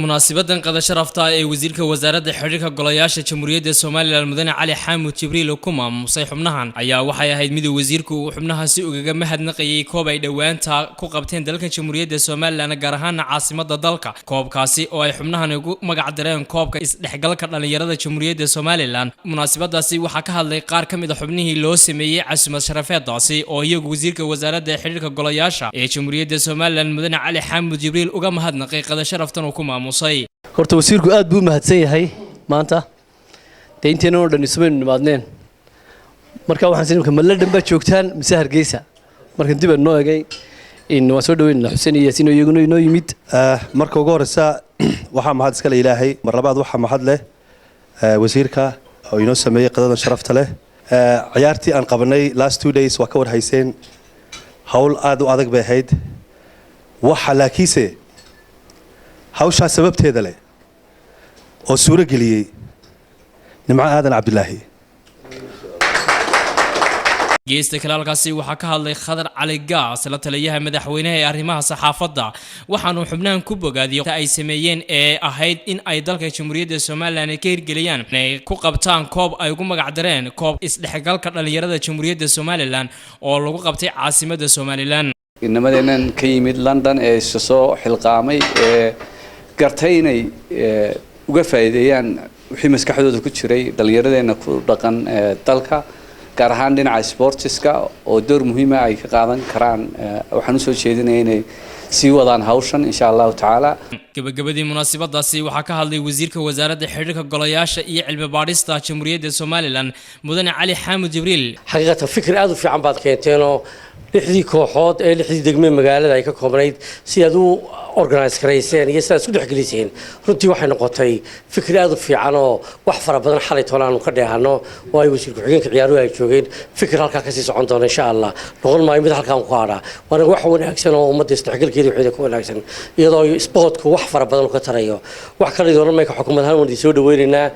munaasabadan qada sharafta ee wasiirka wasaaradda xiriirka golayaasha jamhuuriyadda Soomaaliland mudane Cali Xamuud Jibriil oo ku maamusay xubnahan ayaa waxay ahayd mid wasiirku uu xubnahaasi ugaga mahadnaqayay koob ay dhawaanta ku qabteen dalka jamhuuriyadda Soomaaliland gaar ahaan caasimadda dalka koobkaasi oo ay xubnahan ugu magac dareen koobka isdhexgalka dhalinyarada jamhuuriyadda Soomaaliland munaasabadaasi waxa ka hadlay qaar ka mid ah xubnihii loo sameeyay casuumad sharafeedaasi oo iyagu wasiirka wasaaradda xiriirka golayaasha ee jamhuuriyadda Soomaaliland mudane Cali Xamuud Jibriil uga mahadnaqay qada sharaftan oo ku horta wasiirku aad buu mahadsan yahay maanta deynteena oo dhan isma nimaadneen marka waxaan sinimka maladhan baa joogtaan mise Hargeysa marka dib noo eegay in waa soo dhaweyn Xuseen iyo Yaasiin iyaguna inoo yimid marka ugu horeysa waxa mahad iska Ilaahay mar labaad waxa mahad leh wasiirka oo inoo sameeyay qadadan sharafta leh ciyaartii aan qabanay last 2 days waa ka war hayseen hawl aad u adag bay ahayd waxa laakiinse hawsha sababteeda leh oo suura galiyay nimco aadan Cabdilaahi geesta kalaalkaasi waxa ka hadlay Khadar Cali Gaas la taliyaha madaxweynaha ee arrimaha saxaafadda waxaanu xubnahan ku bogaadiyay ay sameeyeen ee ahayd in ay dalka jamhuuriyadda Soomaaliland ka hirgeliyaan inay ku qabtaan koob ay ugu magac dareen koob isdhexgalka dhalinyarada jamhuuriyadda Soomaaliland oo lagu qabtay caasimadda Soomaaliland inamadeena ka yimid London ee soo xilqaamay gartay inay uga faa'iideeyaan wixii maskaxdooda ku jiray dhalinyaradeena ku dhaqan dalka gaar ahaan dhinaca sportska oo door muhiim ah ay ka qaadan karaan waxaan u soo jeedinayaa inay sii wadaan hawshan insha Allah taala gabagabadii munaasabadaasi waxa ka hadlay wasiirka wasaaradda xiriirka golayaasha iyo cilmi baarista jamhuuriyadda Soomaaliland mudane Cali Xamuud Jibriil xaqiiqatan fikir aad u fiican baad keenteen oo lixdii kooxood ee lixdii degme magaalada ay ka koobnayd si aad u organize gareyseen iyo sidaad isku dhexgeliseen runtii waxay noqotay fikir aad u fiican oo wax fara badan xalay toona ka dheehano oo ay wasiirku xigeenka ciyaaruhu ay joogeen fikir halka ka sii socon doona insha Allah noqon maayo mid halkaan ku haraa waana wax wanaagsan oo ummadda isdhexgalkeeda wixii ku wanaagsan iyadoo sportku wax fara badan ka tarayo wax kale doona ma ka xukuumad ahaan soo dhaweynaa